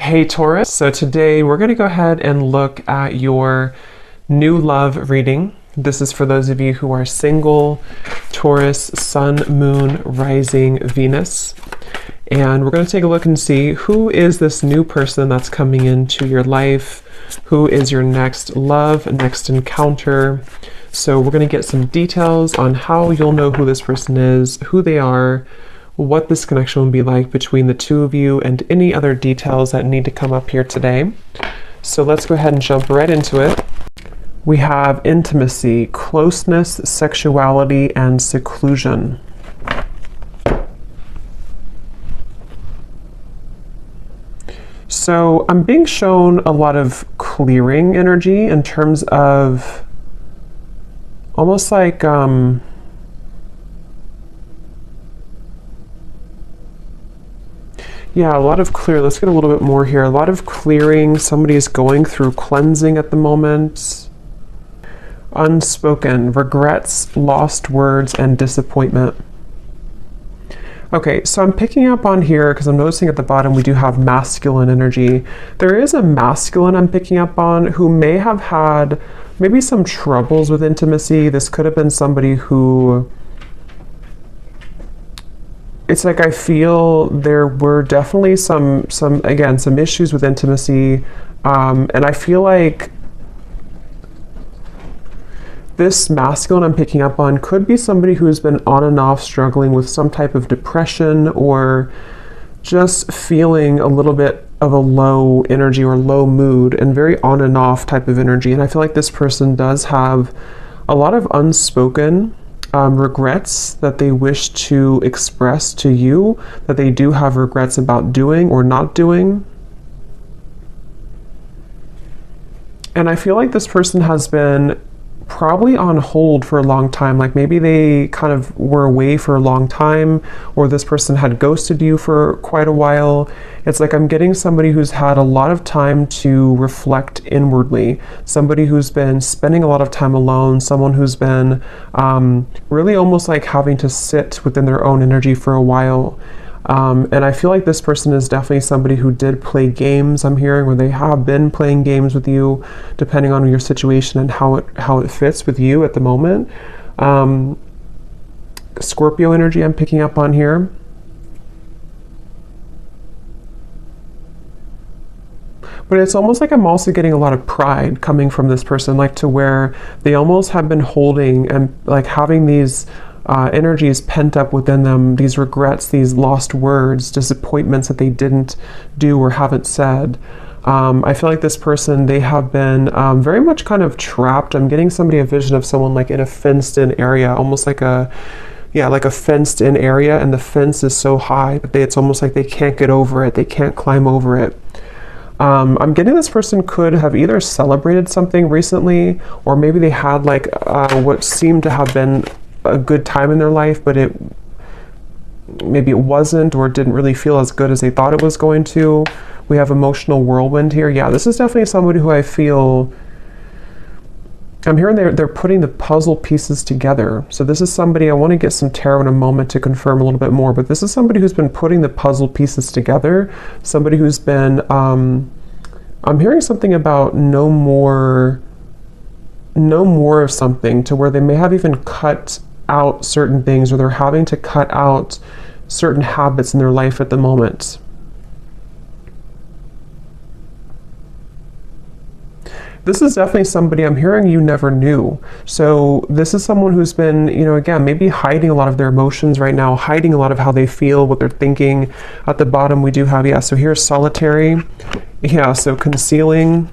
Hey Taurus, so today we're going to go ahead and look at your new love reading. This is for those of you who are single, Taurus, Sun, Moon, Rising, Venus. And we're going to take a look and see who is this new person that's coming into your life, who is your next love, next encounter. So we're going to get some details on how you'll know who this person is, who they are, what this connection will be like between the two of you, and any other details that need to come up here today. So let's go ahead and jump right into it. We have intimacy, closeness, sexuality, and seclusion. So I'm being shown a lot of clearing energy in terms of almost like yeah, a lot of clear. Let's get a little bit more here. A lot of clearing. Somebody is going through cleansing at the moment. Unspoken, regrets, lost words, and disappointment. Okay, so I'm picking up on here because I'm noticing at the bottom we do have masculine energy. There is a masculine I'm picking up on who may have had maybe some troubles with intimacy. This could have been somebody who... It's like I feel there were definitely some issues with intimacy, and I feel like this masculine I'm picking up on could be somebody who has been on and off struggling with some type of depression or just feeling a little bit of a low energy or low mood and very on and off type of energy. And I feel like this person does have a lot of unspoken regrets that they wish to express to you, that they do have regrets about doing or not doing. And I feel like this person has been probably on hold for a long time. Like maybe they kind of were away for a long time, or this person had ghosted you for quite a while. It's like I'm getting somebody who's had a lot of time to reflect inwardly, somebody who's been spending a lot of time alone, someone who's been really almost like having to sit within their own energy for a while. And I feel like this person is definitely somebody who did play games, I'm hearing, or they have been playing games with you, depending on your situation and how it fits with you at the moment. Scorpio energy I'm picking up on here. But it's almost like I'm also getting a lot of pride coming from this person, like to where they almost have been holding and like having these energies pent up within them, these regrets, these lost words, disappointments that they didn't do or haven't said. I feel like this person, they have been very much kind of trapped. I'm getting a vision of someone like in a fenced in area, almost like a fenced in area, and the fence is so high that it's almost like they can't get over it, they can't climb over it. I'm getting this person could have either celebrated something recently, or maybe they had like what seemed to have been a good time in their life, but maybe it wasn't, or it didn't really feel as good as they thought it was going to. We have emotional whirlwind here. Yeah, this is definitely somebody who I feel, I'm hearing they're putting the puzzle pieces together. So this is somebody, I want to get some tarot in a moment to confirm a little bit more, but this is somebody who's been putting the puzzle pieces together, somebody who's been, I'm hearing something about no more of something, to where they may have even cut out certain things, or they're having to cut out certain habits in their life at the moment. This is definitely somebody I'm hearing you never knew. So this is someone who's been, again, maybe hiding a lot of their emotions right now, hiding a lot of how they feel, what they're thinking. At the bottom we do have, so here's solitary. Yeah, so concealing.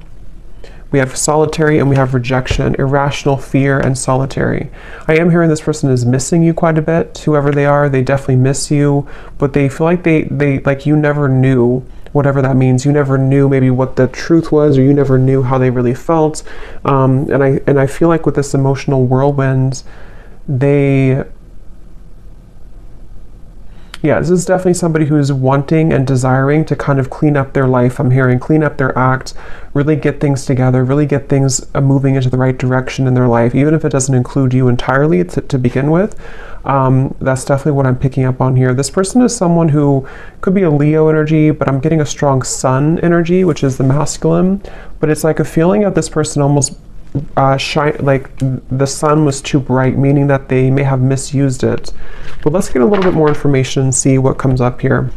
We have solitary, and we have rejection, irrational fear, and solitary. I am hearing this person is missing you quite a bit. Whoever they are, they definitely miss you, but they feel like they like you never knew, whatever that means. You never knew maybe what the truth was, or you never knew how they really felt. And I feel like with this emotional whirlwind, Yeah, this is definitely somebody who's wanting and desiring to kind of clean up their life. I'm hearing clean up their act, really get things together, really get things moving into the right direction in their life, even if it doesn't include you entirely to begin with. That's definitely what I'm picking up on here. This person is someone who could be a Leo energy, but I'm getting a strong sun energy, which is the masculine. But it's like a feeling of this person almost like the sun was too bright, meaning that they may have misused it. But let's get a little bit more information and see what comes up here.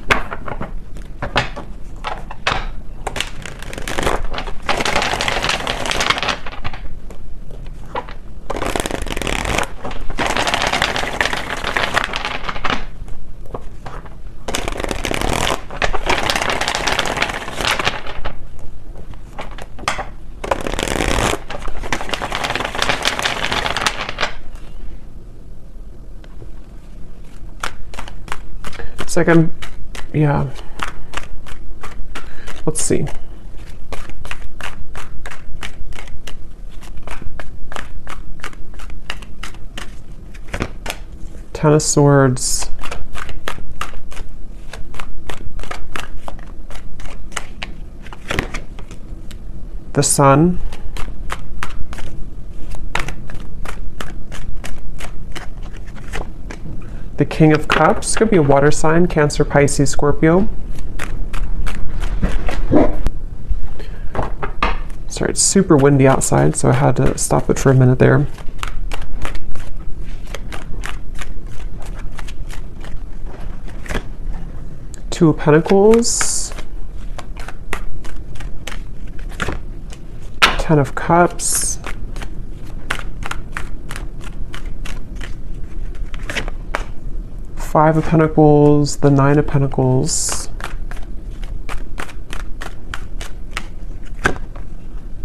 It's like yeah. Let's see. Ten of Swords. The Sun. The King of Cups. Could be a water sign, Cancer, Pisces, Scorpio. Sorry, it's super windy outside, so I had to stop it for a minute there. Two of Pentacles. Ten of Cups. Five of Pentacles, the Nine of Pentacles,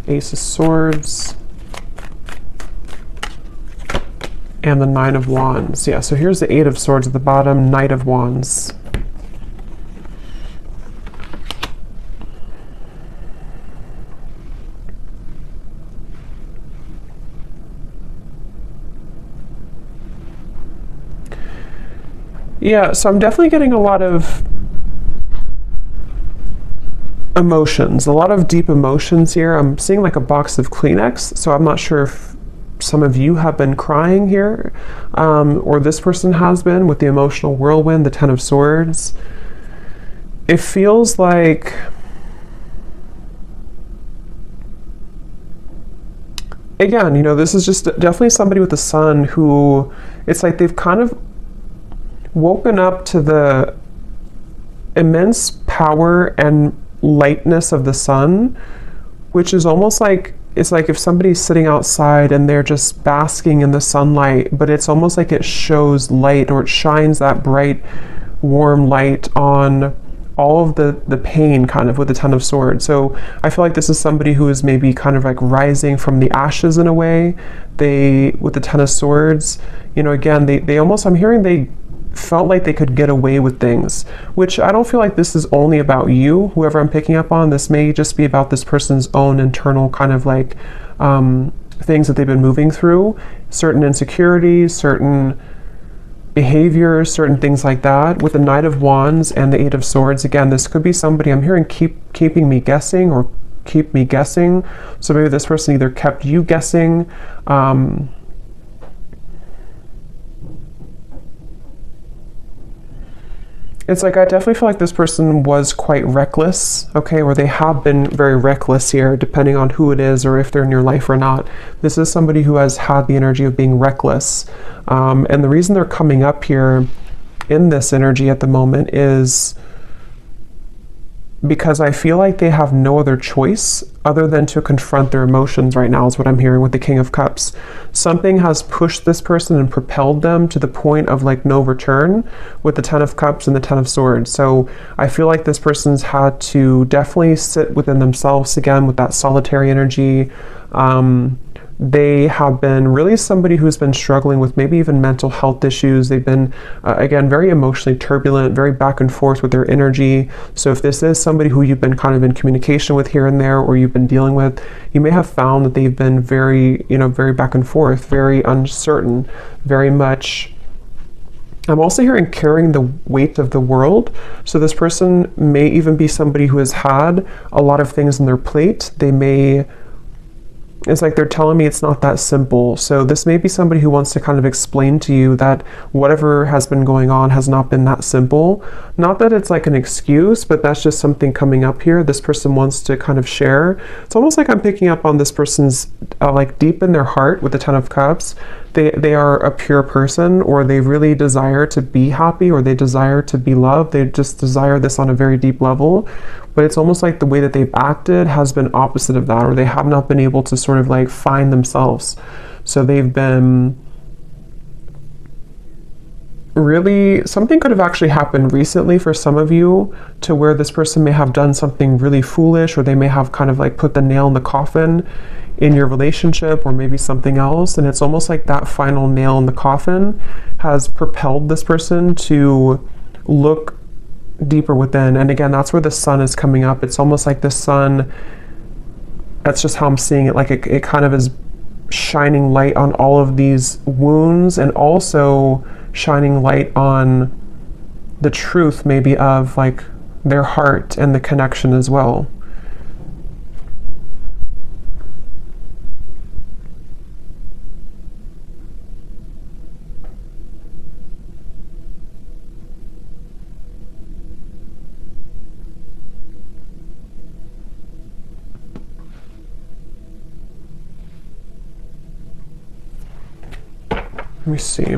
Ace of Swords, and the Nine of Wands. Yeah, so here's the Eight of Swords at the bottom, Knight of Wands. Yeah, so I'm definitely getting a lot of emotions, a lot of deep emotions here. I'm seeing like a box of Kleenex, so I'm not sure if some of you have been crying here, or this person has been with the emotional whirlwind, the Ten of Swords. It feels like again, you know, this is just definitely somebody with the Sun who, it's like they've kind of woken up to the immense power and lightness of the sun, which is almost like, it's like if somebody's sitting outside and they're just basking in the sunlight, but it's almost like it shows light, or it shines that bright, warm light on all of the pain kind of with the Ten of Swords. So I feel like this is somebody who is maybe kind of like rising from the ashes in a way. They, with the Ten of Swords, you know, again, they almost, I'm hearing they felt like they could get away with things, which I don't feel like this is only about you, whoever I'm picking up on. This may just be about this person's own internal kind of like things that they've been moving through, certain insecurities, certain behaviors, certain things like that. With the Knight of Wands and the Eight of Swords, again, this could be somebody, I'm hearing keeping me guessing, or keep me guessing. So maybe this person either kept you guessing, it's like I definitely feel like this person was quite reckless, okay, or they have been very reckless here, depending on who it is or if they're in your life or not. This is somebody who has had the energy of being reckless. And the reason they're coming up here in this energy at the moment is because I feel like they have no other choice other than to confront their emotions right now, is what I'm hearing with the King of Cups. Something has pushed this person and propelled them to the point of like no return with the Ten of Cups and the Ten of Swords. So I feel like this person's had to definitely sit within themselves again with that solitary energy. They have been really somebody who's been struggling with maybe even mental health issues. They've been, again, very emotionally turbulent, very back and forth with their energy. So if this is somebody who you've been kind of in communication with here and there, or you've been dealing with, you may have found that they've been very, you know, very back and forth, very uncertain, very much I'm also hearing carrying the weight of the world. So this person may even be somebody who has had a lot of things on their plate. It's like they're telling me it's not that simple. So this may be somebody who wants to kind of explain to you that whatever has been going on has not been that simple. Not that it's like an excuse, but that's just something coming up here. This person wants to kind of share. It's almost like I'm picking up on this person's like deep in their heart with the Ten of Cups. They are a pure person, or they really desire to be happy, or they desire to be loved. They just desire this on a very deep level. But it's almost like the way that they've acted has been opposite of that, or they have not been able to sort of like find themselves. So they've been really, something could have actually happened recently for some of you, to where this person may have done something really foolish, or they may have kind of like put the nail in the coffin in your relationship, or maybe something else. And it's almost like that final nail in the coffin has propelled this person to look deeper within. And again, that's where the sun is coming up. It's almost like the sun, that's just how I'm seeing it, like it kind of is shining light on all of these wounds, and also shining light on the truth maybe of like their heart and the connection as well. Let me see.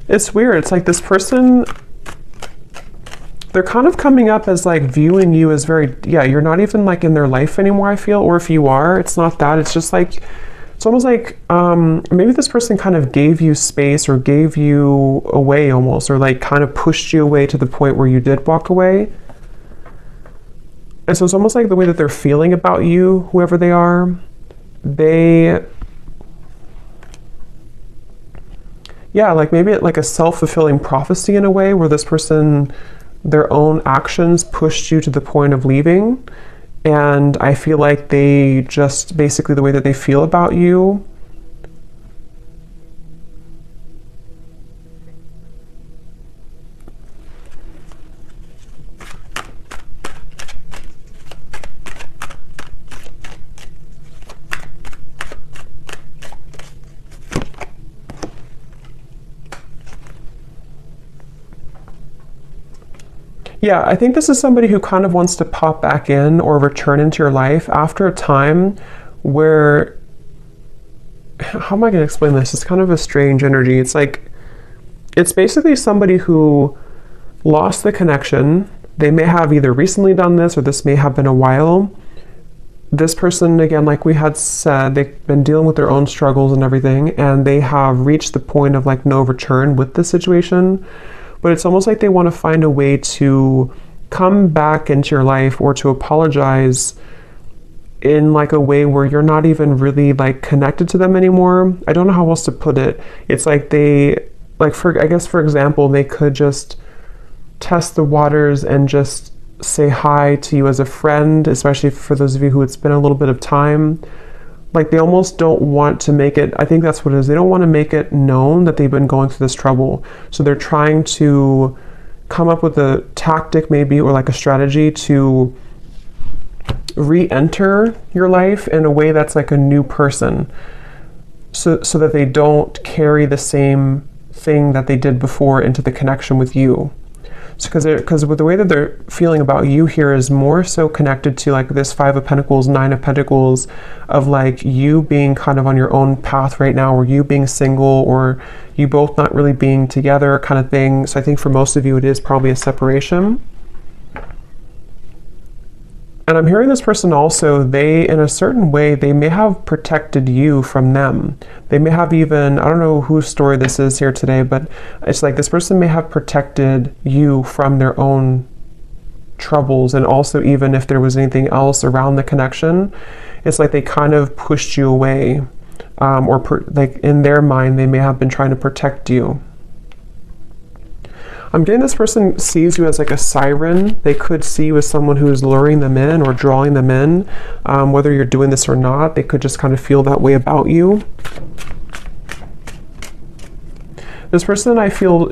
It's weird. It's like this person, they're kind of coming up as like viewing you as very, yeah, you're not even like in their life anymore, I feel. Or if you are, it's not that. It's just like, it's almost like maybe this person kind of gave you space, or gave you away almost, or like kind of pushed you away to the point where you did walk away. And so it's almost like the way that they're feeling about you, whoever they are, yeah, like maybe like a self-fulfilling prophecy in a way, where this person, their own actions pushed you to the point of leaving. And I feel like they just, basically the way that they feel about you, yeah, I think this is somebody who kind of wants to pop back in or return into your life after a time where, how am I going to explain this? It's kind of a strange energy. It's like, it's basically somebody who lost the connection. They may have either recently done this, or this may have been a while. This person, again, like we had said, they've been dealing with their own struggles and everything, and they have reached the point of like no return with the situation. But it's almost like they want to find a way to come back into your life, or to apologize in like a way where you're not even really like connected to them anymore. I don't know how else to put it. It's like they, like for, I guess for example, they could just test the waters and just say hi to you as a friend, especially for those of you who it's been a little bit of time. Like they almost don't want to make it, I think that's what it is. They don't want to make it known that they've been going through this trouble. So they're trying to come up with a tactic maybe, or like a strategy to re-enter your life in a way that's like a new person. So that they don't carry the same thing that they did before into the connection with you. Because with the way that they're feeling about you here is more so connected to like this Five of Pentacles, Nine of Pentacles, of like you being kind of on your own path right now, or you being single, or you both not really being together kind of thing. So I think for most of you it is probably a separation. And I'm hearing this person also, they, in a certain way, they may have protected you from them. They may have even, I don't know whose story this is here today, but it's like this person may have protected you from their own troubles. And also, even if there was anything else around the connection, it's like they kind of pushed you away. Like in their mind, they may have been trying to protect you. I'm getting this person sees you as like a siren. They could see you as someone who's luring them in or drawing them in. Whether you're doing this or not, they could just kind of feel that way about you. This person, I feel,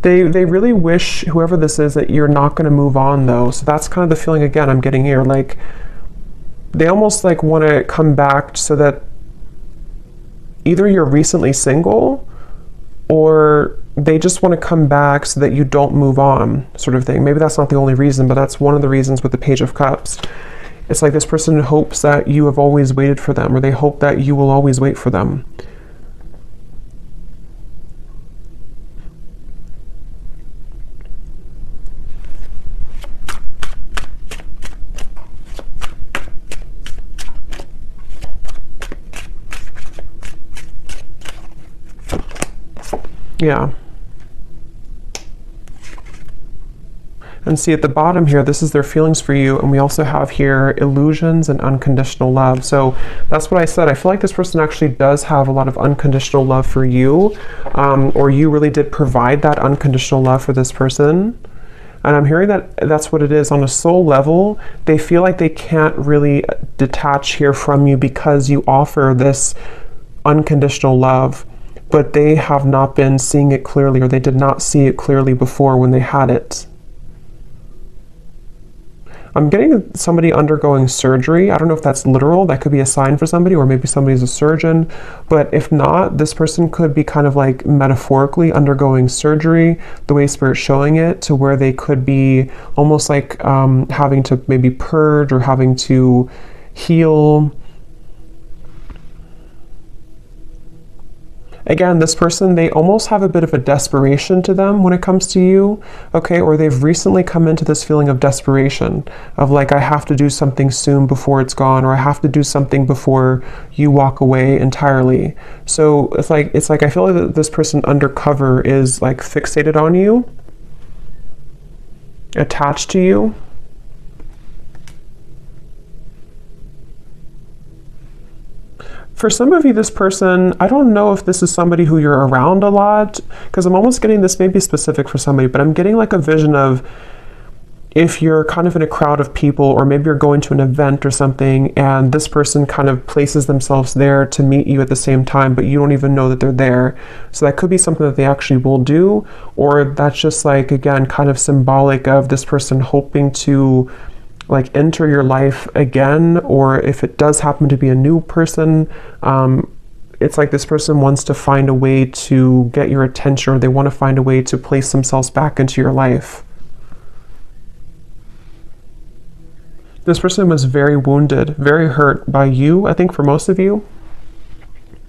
they really wish, whoever this is, that you're not going to move on though. So that's kind of the feeling again I'm getting here. Like, they almost like want to come back so that either you're recently single or they just want to come back so that you don't move on, sort of thing. Maybe that's not the only reason, but that's one of the reasons with the Page of Cups. It's like this person hopes that you have always waited for them, or they hope that you will always wait for them. Yeah. And see at the bottom here, this is their feelings for you. And we also have here illusions and unconditional love. So that's what I said. I feel like this person actually does have a lot of unconditional love for you, or you really did provide that unconditional love for this person. And I'm hearing that that's what it is. On a soul level, they feel like they can't really detach here from you because you offer this unconditional love, but they have not been seeing it clearly, or they did not see it clearly before when they had it. I'm getting somebody undergoing surgery. I don't know if that's literal. That could be a sign for somebody, or maybe somebody's a surgeon. But if not, this person could be kind of like metaphorically undergoing surgery, the way Spirit's showing it, to where they could be almost like having to maybe purge or having to heal. Again, this person, they almost have a bit of a desperation to them when it comes to you, okay? Or they've recently come into this feeling of desperation, of like, I have to do something soon before it's gone, or I have to do something before you walk away entirely. So it's like I feel like that this person undercover is like fixated on you, attached to you. For some of you, this person, I don't know if this is somebody who you're around a lot, because I'm almost getting this, maybe specific for somebody, but I'm getting like a vision of if you're kind of in a crowd of people, or maybe you're going to an event or something, and this person kind of places themselves there to meet you at the same time, but you don't even know that they're there. So that could be something that they actually will do, or that's just like, again, kind of symbolic of this person hoping to like enter your life again, or if it does happen to be a new person, it's like this person wants to find a way to get your attention, or they want to find a way to place themselves back into your life. This person was very wounded, very hurt by you, I think for most of you.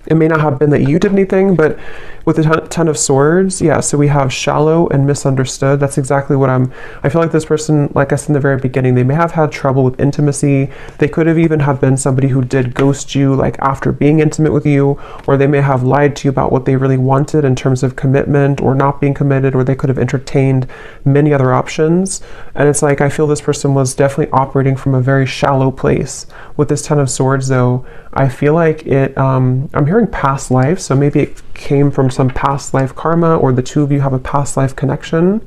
It may not have been that you did anything, but with the Ten of Swords, yeah, so we have shallow and misunderstood. That's exactly what I feel like this person, like I said in the very beginning, they may have had trouble with intimacy. They could have even have been somebody who did ghost you, like after being intimate with you, or they may have lied to you about what they really wanted in terms of commitment or not being committed, or they could have entertained many other options. And it's like, I feel this person was definitely operating from a very shallow place. With this Ten of Swords though, I feel like it, I'm hearing past life, so maybe it came from some past life karma, or the two of you have a past life connection.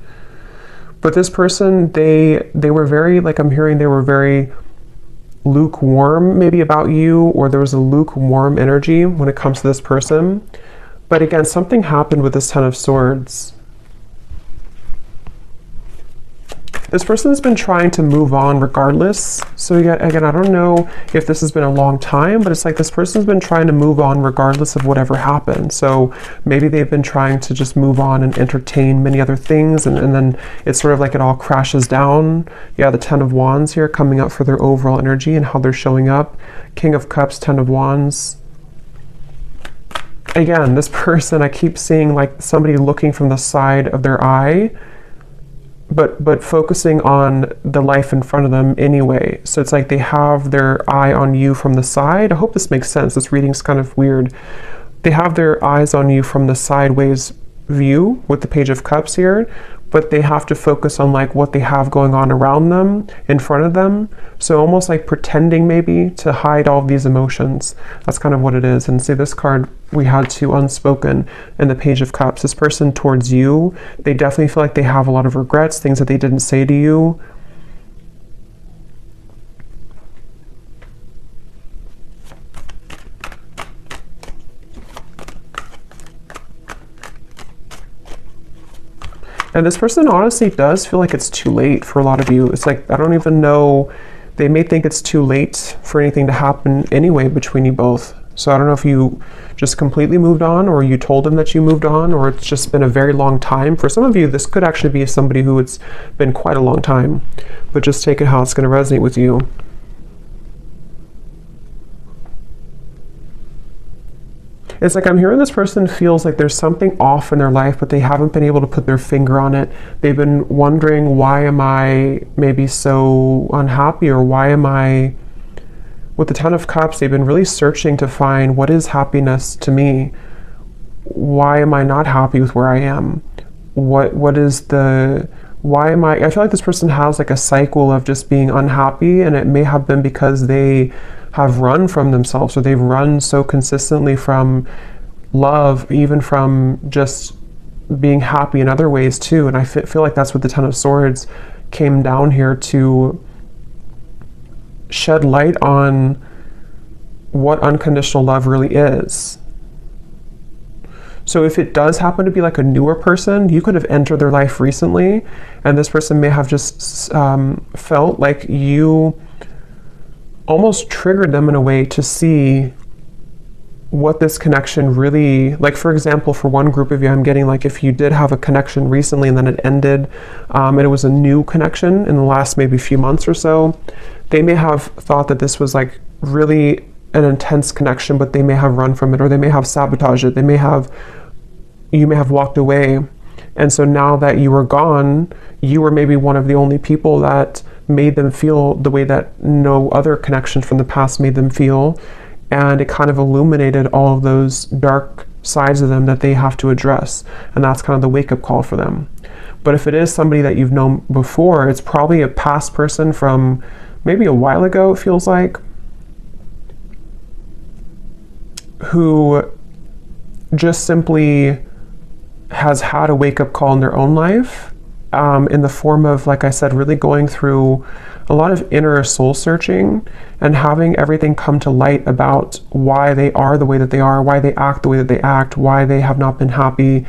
But this person, they were very, like I'm hearing they were very lukewarm maybe about you, or there was a lukewarm energy when it comes to this person. But again, something happened with this Ten of Swords. This person has been trying to move on regardless. So again, I don't know if this has been a long time, but it's like this person's been trying to move on regardless of whatever happened. So maybe they've been trying to just move on and entertain many other things, and then it's sort of like it all crashes down. Yeah, the Ten of Wands here coming up for their overall energy and how they're showing up. King of Cups, Ten of Wands. Again, this person, I keep seeing like somebody looking from the side of their eye, but focusing on the life in front of them anyway. So it's like they have their eye on you from the side. I hope this makes sense. This reading's kind of weird. They have their eyes on you from the sideways view with the Page of Cups here, but they have to focus on like what they have going on around them, in front of them. So almost like pretending maybe to hide all of these emotions. That's kind of what it is. And say this card we had to unspoken in the Page of Cups. This person towards you, they definitely feel like they have a lot of regrets, things that they didn't say to you. And this person honestly does feel like it's too late for a lot of you. It's like, I don't even know, they may think it's too late for anything to happen anyway between you both. So I don't know if you just completely moved on, or you told them that you moved on, or it's just been a very long time. For some of you, this could actually be somebody who it's been quite a long time, but just take it how it's going to resonate with you. It's like I'm hearing this person feels like there's something off in their life, but they haven't been able to put their finger on it. They've been wondering, why am I maybe so unhappy, or why am I... With the Ten of Cups, they've been really searching to find, what is happiness to me? Why am I not happy with where I am? What is the... Why am I feel like this person has like a cycle of just being unhappy, and it may have been because they have run from themselves, or they've run so consistently from love, even from just being happy in other ways too. And I feel like that's what the Ten of Swords came down here to shed light on, what unconditional love really is. So if it does happen to be like a newer person, you could have entered their life recently, and this person may have just felt like you almost triggered them in a way to see what this connection really, like for example, for one group of you, I'm getting like, if you did have a connection recently and then it ended, and it was a new connection in the last maybe few months or so, they may have thought that this was like really an intense connection, but they may have run from it, or they may have sabotaged it. You may have walked away. And so now that you were gone, you were maybe one of the only people that made them feel the way that no other connection from the past made them feel. And it kind of illuminated all of those dark sides of them that they have to address. And that's kind of the wake-up call for them. But if it is somebody that you've known before, it's probably a past person from maybe a while ago, it feels like, who just simply has had a wake-up call in their own life, in the form of, like I said, really going through a lot of inner soul searching and having everything come to light about why they are the way that they are, why they act the way that they act, why they have not been happy,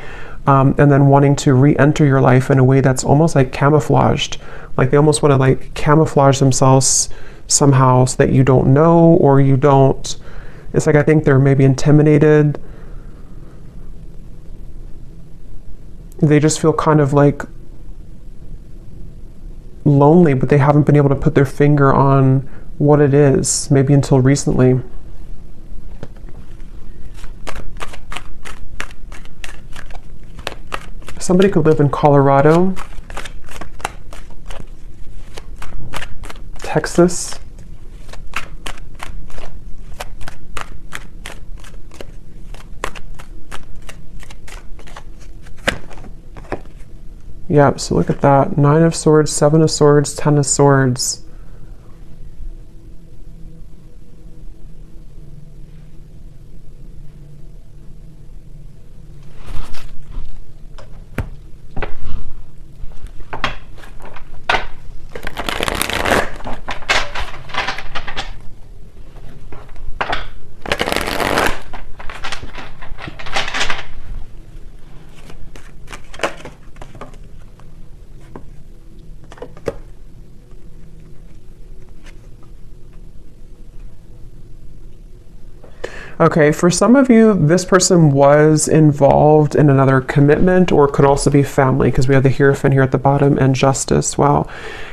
and then wanting to re-enter your life in a way that's almost like camouflaged. Like they almost want to like camouflage themselves somehow so that you don't know, or you don't... It's like, I think they're maybe intimidated. They just feel kind of like lonely, but they haven't been able to put their finger on what it is, maybe until recently. Somebody could live in Colorado, Texas, yeah, so look at that. 9 of Swords, 7 of Swords, 10 of Swords. Okay, for some of you, this person was involved in another commitment, or could also be family, because we have the Hierophant here at the bottom and Justice. Wow.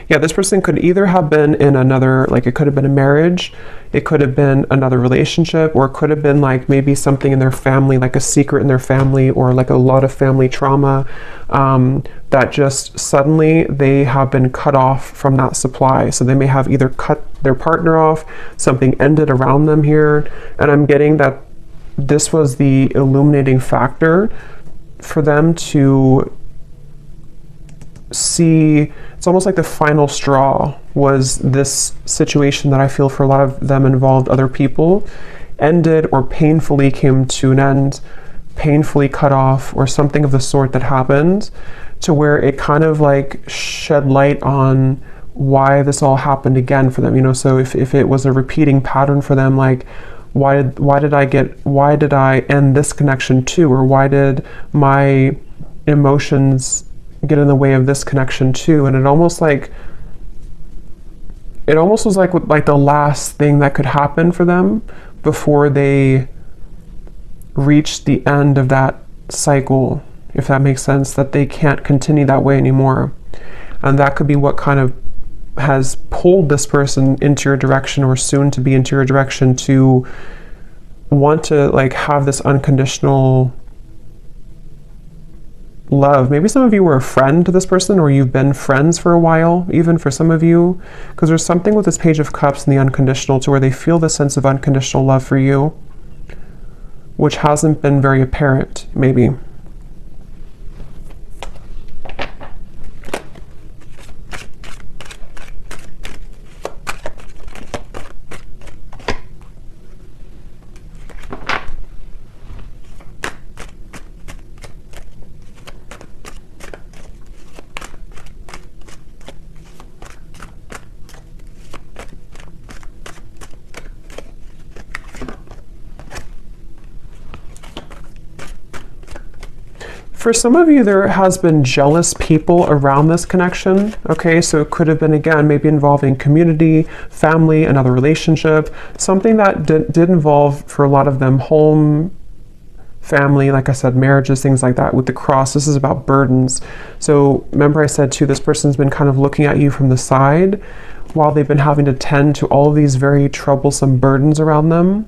Yeah, this person could either have been in another, like it could have been a marriage, it could have been another relationship, or it could have been like maybe something in their family, like a secret in their family, or like a lot of family trauma, that just suddenly they have been cut off from that supply. So they may have either cut their partner off, something ended around them here, and I'm getting that this was the illuminating factor for them to see, it's almost like the final straw was this situation that I feel for a lot of them involved other people, ended or painfully came to an end, painfully cut off, or something of the sort that happened, to where it kind of like shed light on why this all happened again for them. You know, so if it was a repeating pattern for them, like why did I end this connection too, or why did my emotions get in the way of this connection too? And it almost was like the last thing that could happen for them before they reached the end of that cycle, if that makes sense, that they can't continue that way anymore. And that could be what kind of has pulled this person into your direction, or soon to be into your direction, to want to like have this unconditional love. Maybe some of you were a friend to this person, or you've been friends for a while, even for some of you, because there's something with this Page of Cups and the unconditional, to where they feel the sense of unconditional love for you, which hasn't been very apparent, maybe. For some of you, there has been jealous people around this connection, okay? So it could have been, again, maybe involving community, family, another relationship, something that did involve, for a lot of them, home, family, like I said, marriages, things like that. With the cross, this is about burdens. So remember I said too, this person's been kind of looking at you from the side while they've been having to tend to all of these very troublesome burdens around them.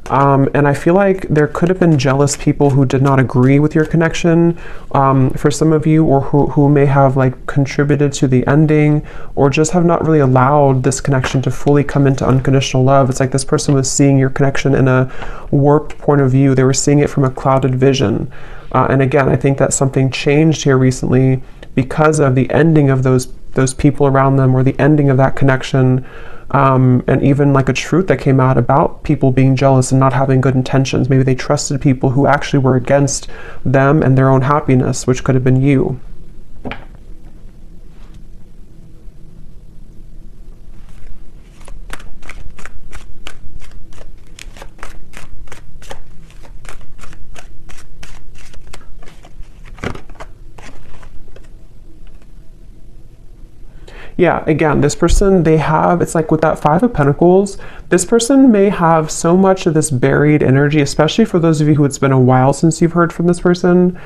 And I feel like there could have been jealous people who did not agree with your connection, for some of you, or who may have like contributed to the ending, or just have not really allowed this connection to fully come into unconditional love. It's like this person was seeing your connection in a warped point of view. They were seeing it from a clouded vision. And again, I think that something changed here recently because of the ending of those people around them, or the ending of that connection, and even like a truth that came out about people being jealous and not having good intentions. Maybe they trusted people who actually were against them and their own happiness, which could have been you. Yeah, again, this person, it's like with that Five of Pentacles, this person may have so much of this buried energy, especially for those of you who it's been a while since you've heard from this person.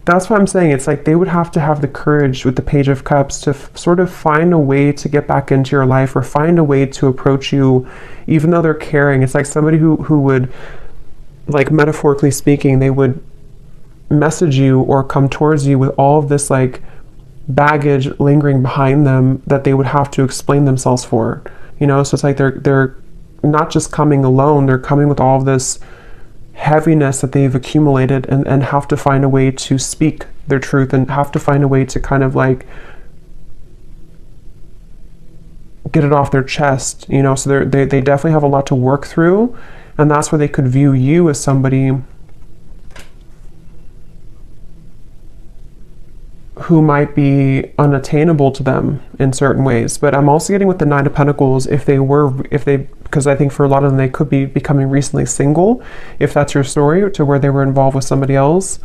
That's what I'm saying. It's like they would have to have the courage with the Page of Cups to sort of find a way to get back into your life, or find a way to approach you, even though they're caring. It's like somebody who would, like metaphorically speaking, they would message you or come towards you with all of this like baggage lingering behind them that they would have to explain themselves for, you know. So it's like they're not just coming alone, they're coming with all of this heaviness that they've accumulated, and have to find a way to speak their truth, and have to find a way to kind of like get it off their chest, you know. So they definitely have a lot to work through, and that's where they could view you as somebody who might be unattainable to them in certain ways. But I'm also getting with the Nine of Pentacles, because I think for a lot of them, they could be becoming recently single, if that's your story, to where they were involved with somebody else.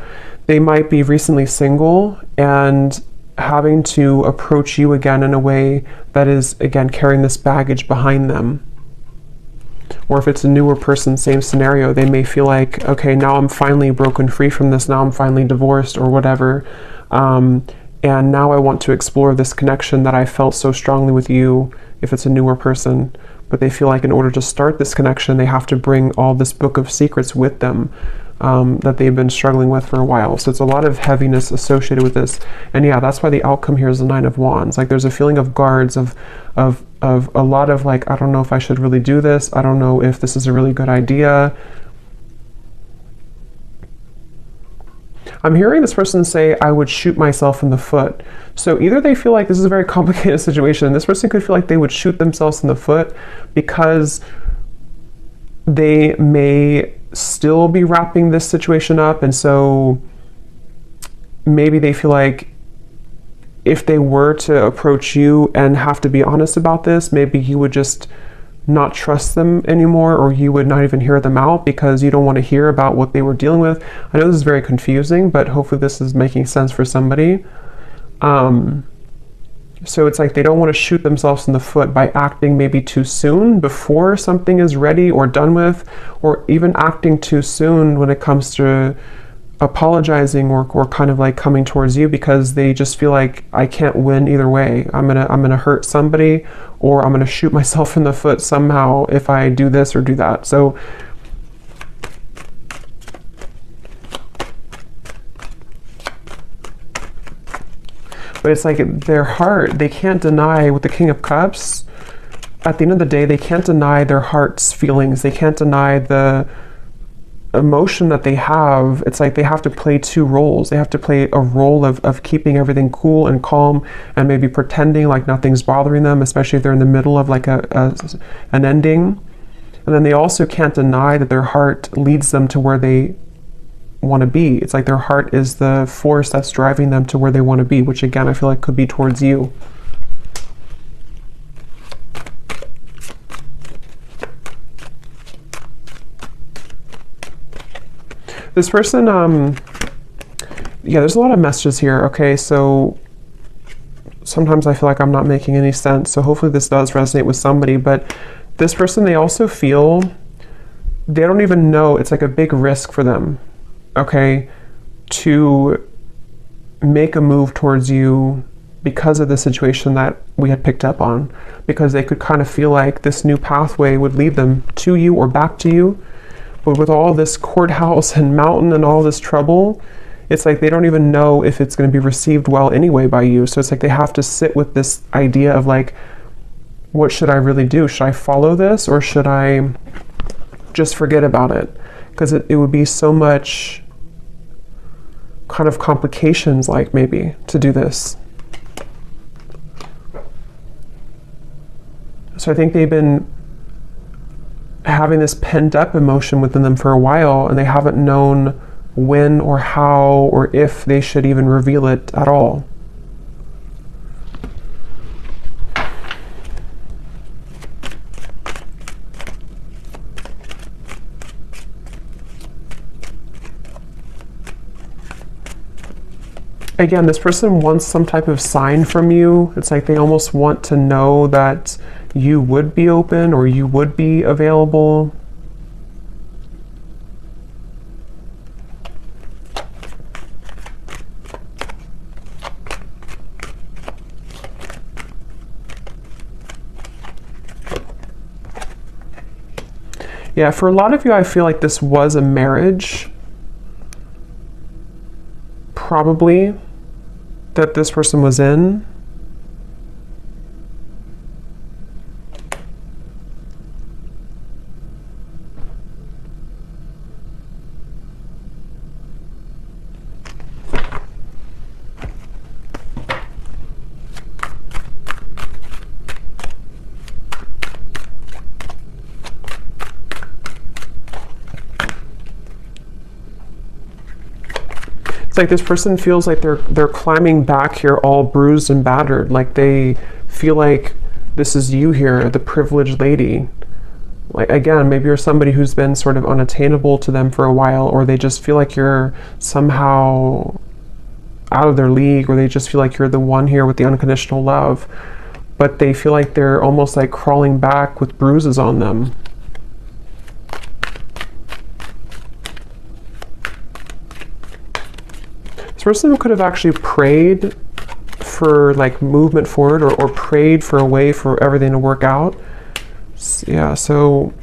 They might be recently single and having to approach you again in a way that is, again, carrying this baggage behind them. Or if it's a newer person, same scenario, they may feel like, okay, now I'm finally broken free from this, now I'm finally divorced or whatever. And now I want to explore this connection that I felt so strongly with you, if it's a newer person. But they feel like in order to start this connection, they have to bring all this book of secrets with them, that they've been struggling with for a while. So it's a lot of heaviness associated with this. And yeah, that's why the outcome here is the Nine of Wands. Like there's a feeling of guards, of a lot of like, I don't know if I should really do this. I don't know if this is a really good idea. I'm hearing this person say, I would shoot myself in the foot. So either they feel like this is a very complicated situation. This person could feel like they would shoot themselves in the foot because they may still be wrapping this situation up. And so maybe they feel like if they were to approach you and have to be honest about this, maybe you would just not trust them anymore, or you would not even hear them out because you don't want to hear about what they were dealing with. I know this is very confusing, but hopefully this is making sense for somebody. So it's like they don't want to shoot themselves in the foot by acting maybe too soon before something is ready or done with, or even acting too soon when it comes to apologizing or kind of like coming towards you, because they just feel like I can't win either way. I'm gonna hurt somebody, or I'm gonna shoot myself in the foot somehow if I do this or do that. So but it's like their heart, they can't deny with the King of Cups. At the end of the day, they can't deny their heart's feelings. They can't deny the emotion that they have. It's like they have to play two roles. They have to play a role of keeping everything cool and calm and maybe pretending like nothing's bothering them, especially if they're in the middle of like an ending. And then they also can't deny that their heart leads them to where they want to be. It's like their heart is the force that's driving them to where they want to be, which again I feel like could be towards you. This person, yeah, there's a lot of messages here. Okay, so sometimes I feel like I'm not making any sense, so hopefully this does resonate with somebody. But this person, they also feel, they don't even know, it's like a big risk for them, okay, to make a move towards you because of the situation that we had picked up on, because they could kind of feel like this new pathway would lead them to you or back to you. But with all this courthouse and mountain and all this trouble, it's like they don't even know if it's going to be received well anyway by you. So it's like they have to sit with this idea of like, what should I really do? Should I follow this, or should I just forget about it? Because it would be so much kind of complications, like maybe to do this. So I think they've been having this pent up emotion within them for a while, and they haven't known when or how or if they should even reveal it at all. Again, this person wants some type of sign from you. It's like they almost want to know that you would be open or you would be available. Yeah, for a lot of you, I feel like this was a marriage, probably, that this person was in. Like this person feels like they're climbing back here all bruised and battered, like they feel like this is you here, the privileged lady. Like again, maybe you're somebody who's been sort of unattainable to them for a while, or they just feel like you're somehow out of their league, or they just feel like you're the one here with the unconditional love, but they feel like they're almost like crawling back with bruises on them. This person could have actually prayed for like movement forward, or prayed for a way for everything to work out. Yeah, so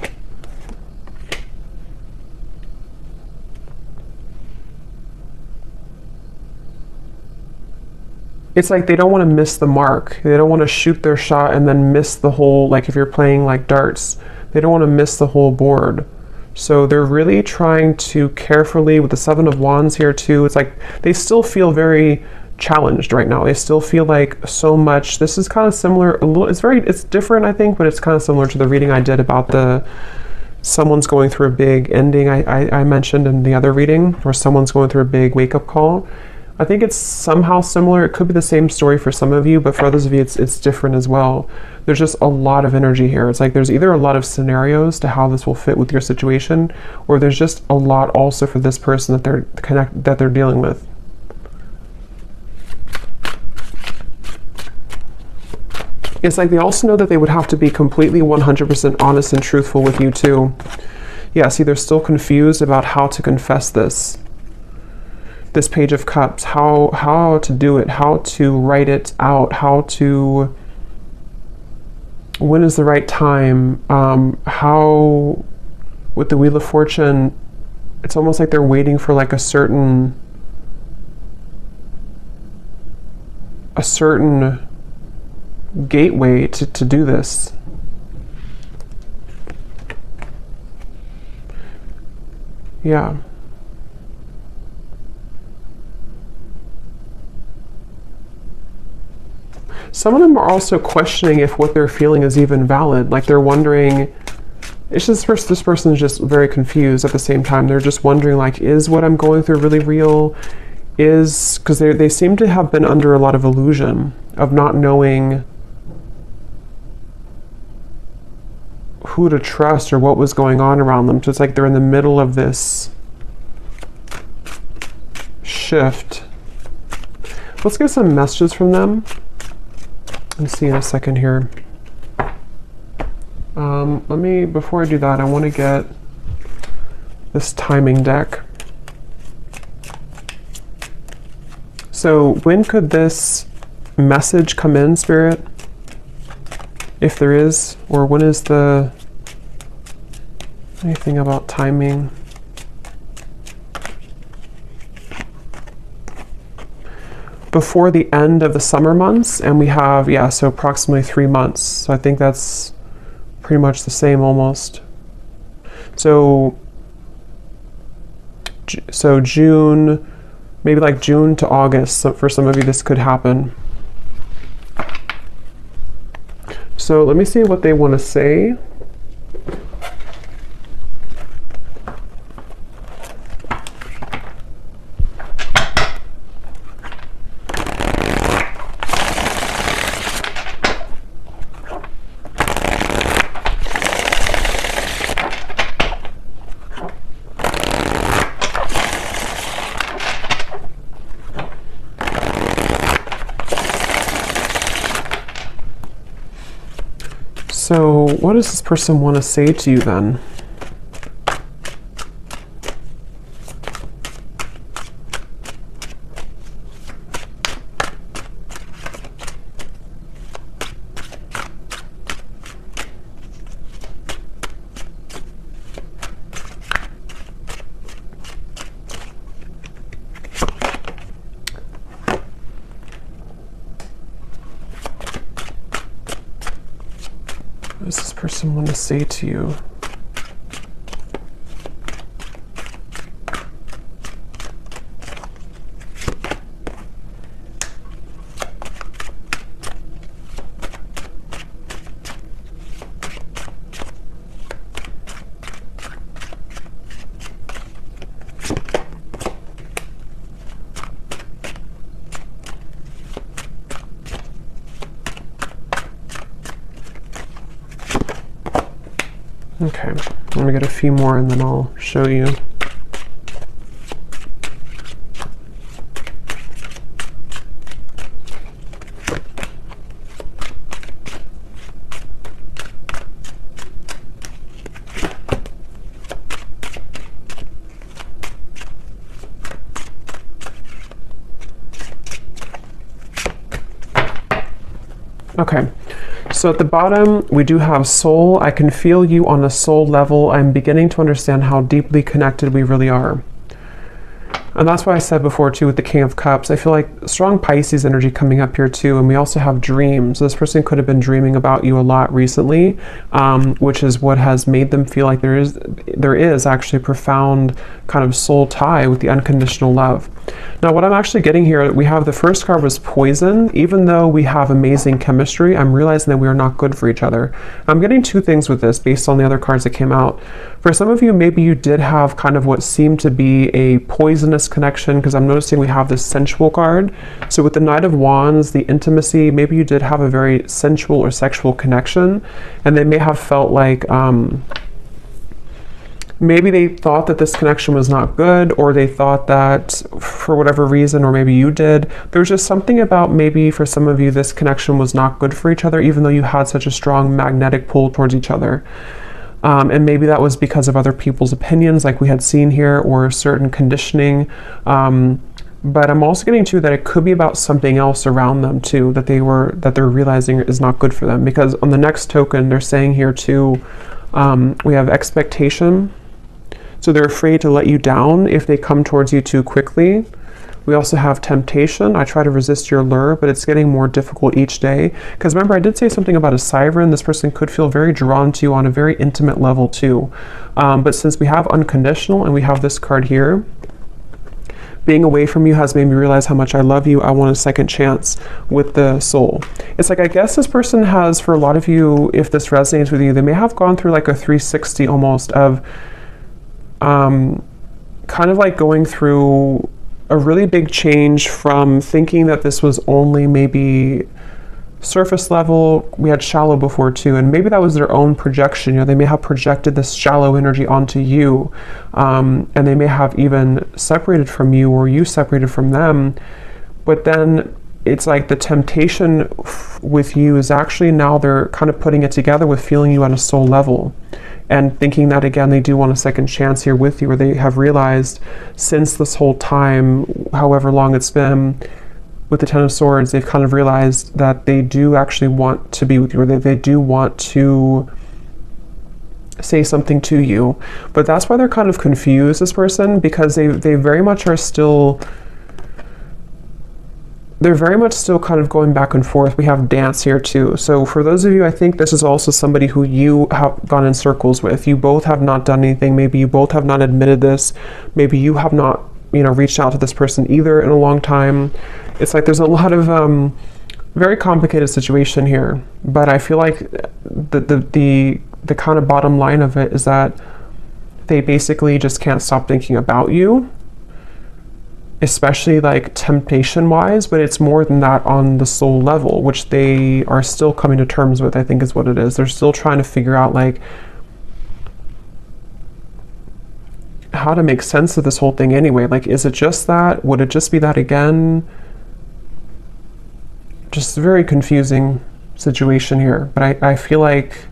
it's like they don't want to miss the mark. They don't want to shoot their shot and then miss the whole, like if you're playing like darts, they don't want to miss the whole board. So they're really trying to carefully, with the Seven of Wands here too, it's like they still feel very challenged right now. They still feel like so much. This is kind of similar, a little, it's different, I think, but it's kind of similar to the reading I did about someone's going through a big ending I mentioned in the other reading, where someone's going through a big wake-up call. I think it's somehow similar. It could be the same story for some of you, but for others of you, it's different as well. There's just a lot of energy here. It's like there's either a lot of scenarios to how this will fit with your situation, or there's just a lot also for this person that they're dealing with. It's like they also know that they would have to be completely 100% honest and truthful with you too. Yeah, see, they're still confused about how to confess this. This Page of Cups, how to do it, how to write it out, when is the right time, how, with the Wheel of Fortune, it's almost like they're waiting for like a certain gateway to do this. Yeah. Some of them are also questioning if what they're feeling is even valid. Like they're wondering, it's just this person is just very confused at the same time. They're just wondering, like, is what I'm going through really real? Because they seem to have been under a lot of illusion of not knowing who to trust or what was going on around them. So it's like they're in the middle of this shift. Let's get some messages from them. Let's see in a second here. Before I do that, I want to get this timing deck. So when could this message come in, Spirit? If there is, or when is anything about timing? Before the end of the summer months, and we have, yeah, so approximately 3 months. So I think that's pretty much the same almost. So June, maybe like June to August. So for some of you, this could happen. So let me see what they want to say. So what does this person want to say to you then? What does this person want to say to you? Okay, let me get a few more and then I'll show you. Okay. So at the bottom, we do have soul. I can feel you on a soul level. I'm beginning to understand how deeply connected we really are. And that's why I said before too with the King of Cups, I feel like strong Pisces energy coming up here too. And we also have dreams. This person could have been dreaming about you a lot recently, which is what has made them feel like there is actually a profound kind of soul tie with the unconditional love. Now, what I'm actually getting here, we have the first card was poison. Even though we have amazing chemistry, I'm realizing that we are not good for each other. I'm getting two things with this based on the other cards that came out. For some of you, maybe you did have kind of what seemed to be a poisonous connection, because I'm noticing we have this sensual card. So with the Knight of Wands, the intimacy, maybe you did have a very sensual or sexual connection, and they may have felt like maybe they thought that this connection was not good, or they thought that for whatever reason, or maybe you did, there's just something about maybe for some of you this connection was not good for each other, even though you had such a strong magnetic pull towards each other. And maybe that was because of other people's opinions like we had seen here, or certain conditioning. But I'm also getting too that it could be about something else around them too, that they're realizing is not good for them. Because on the next token, they're saying here too, we have expectation. So they're afraid to let you down if they come towards you too quickly. We also have temptation. I try to resist your lure, but it's getting more difficult each day. Because remember, I did say something about a siren. This person could feel very drawn to you on a very intimate level too. But since we have unconditional and we have this card here, being away from you has made me realize how much I love you. I want a second chance with the soul. It's like, I guess this person has, for a lot of you, if this resonates with you, they may have gone through like a 360 almost of kind of like going through a really big change from thinking that this was only maybe surface level. We had shallow before too, and maybe that was their own projection. You know, they may have projected this shallow energy onto you, and they may have even separated from you, or you separated from them. But then it's like the temptation with you is actually now they're kind of putting it together with feeling you on a soul level, and thinking that again they do want a second chance here with you, or they have realized since this whole time, however long it's been, with the Ten of Swords, they've kind of realized that they do actually want to be with you, or they do want to say something to you. But that's why they're kind of confused, this person, because they very much are still, they're very much still kind of going back and forth. We have dance here too. So for those of you, I think this is also somebody who you have gone in circles with. You both have not done anything. Maybe you both have not admitted this. Maybe you have not, you know, reached out to this person either in a long time. It's like there's a lot of very complicated situation here. But I feel like the kind of bottom line of it is that they basically just can't stop thinking about you, especially like temptation wise, but it's more than that on the soul level, which they are still coming to terms with, I think is what it is. They're still trying to figure out like how to make sense of this whole thing anyway. Like, is it just that? Would it just be that again? Just a very confusing situation here. But I feel like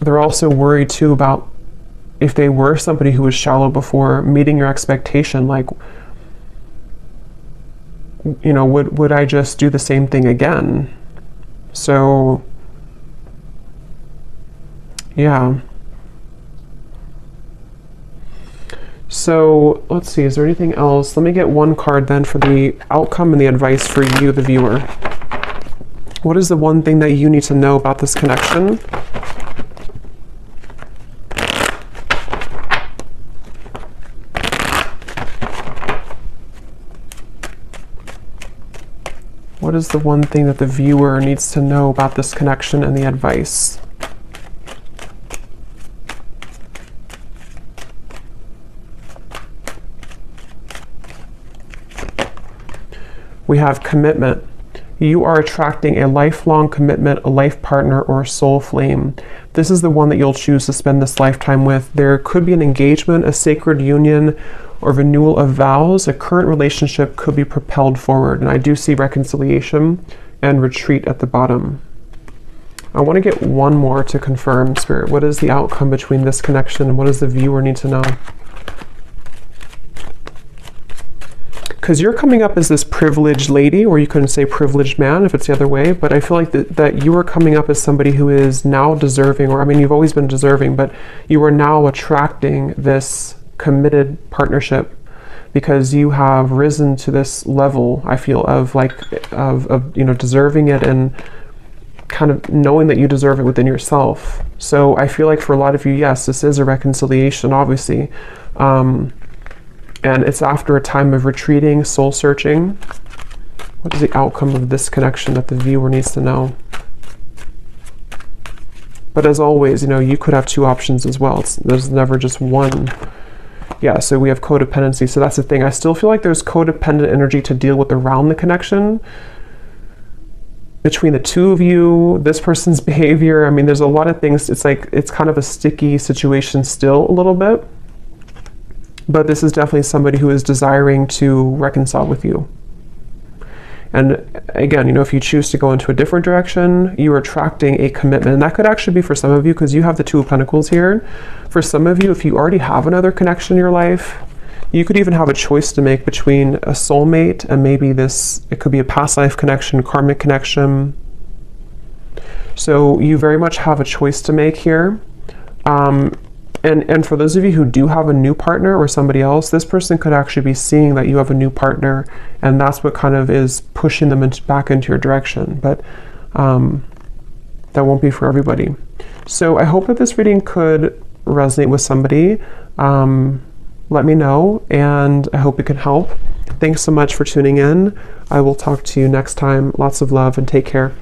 they're also worried too about if they were somebody who was shallow before, meeting your expectation, like, you know, would I just do the same thing again? So, yeah. So, let's see, is there anything else? Let me get one card then for the outcome and the advice for you, the viewer. What is the one thing that you need to know about this connection? What is the one thing that the viewer needs to know about this connection and the advice? We have commitment. You are attracting a lifelong commitment, a life partner, or a soul flame. This is the one that you'll choose to spend this lifetime with. There could be an engagement, a sacred union, or renewal of vows. A current relationship could be propelled forward. And I do see reconciliation and retreat at the bottom. I want to get one more to confirm, Spirit. What is the outcome between this connection and what does the viewer need to know? Because you're coming up as this privileged lady, or you couldn't say privileged man if it's the other way, but I feel like that you are coming up as somebody who is now deserving, or I mean, you've always been deserving, but you are now attracting this committed partnership, because you have risen to this level, I feel, of like, of you know, deserving it and kind of knowing that you deserve it within yourself. So I feel like for a lot of you, yes, this is a reconciliation, obviously. And it's after a time of retreating, soul searching. What is the outcome of this connection that the viewer needs to know? But as always, you know, you could have two options as well. There's never just one. Yeah, so we have codependency. So that's the thing. I still feel like there's codependent energy to deal with around the connection between the two of you, this person's behavior. I mean, there's a lot of things. It's like, it's kind of a sticky situation still a little bit. But this is definitely somebody who is desiring to reconcile with you. And again, you know, if you choose to go into a different direction, you are attracting a commitment. And that could actually be for some of you, because you have the Two of Pentacles here. For some of you, if you already have another connection in your life, you could even have a choice to make between a soulmate and maybe this, it could be a past life connection, karmic connection. So you very much have a choice to make here. And for those of you who do have a new partner or somebody else, this person could actually be seeing that you have a new partner, and that's what kind of is pushing them back into your direction. But that won't be for everybody. So I hope that this reading could resonate with somebody. Let me know, and I hope it can help. Thanks so much for tuning in. I will talk to you next time. Lots of love and take care.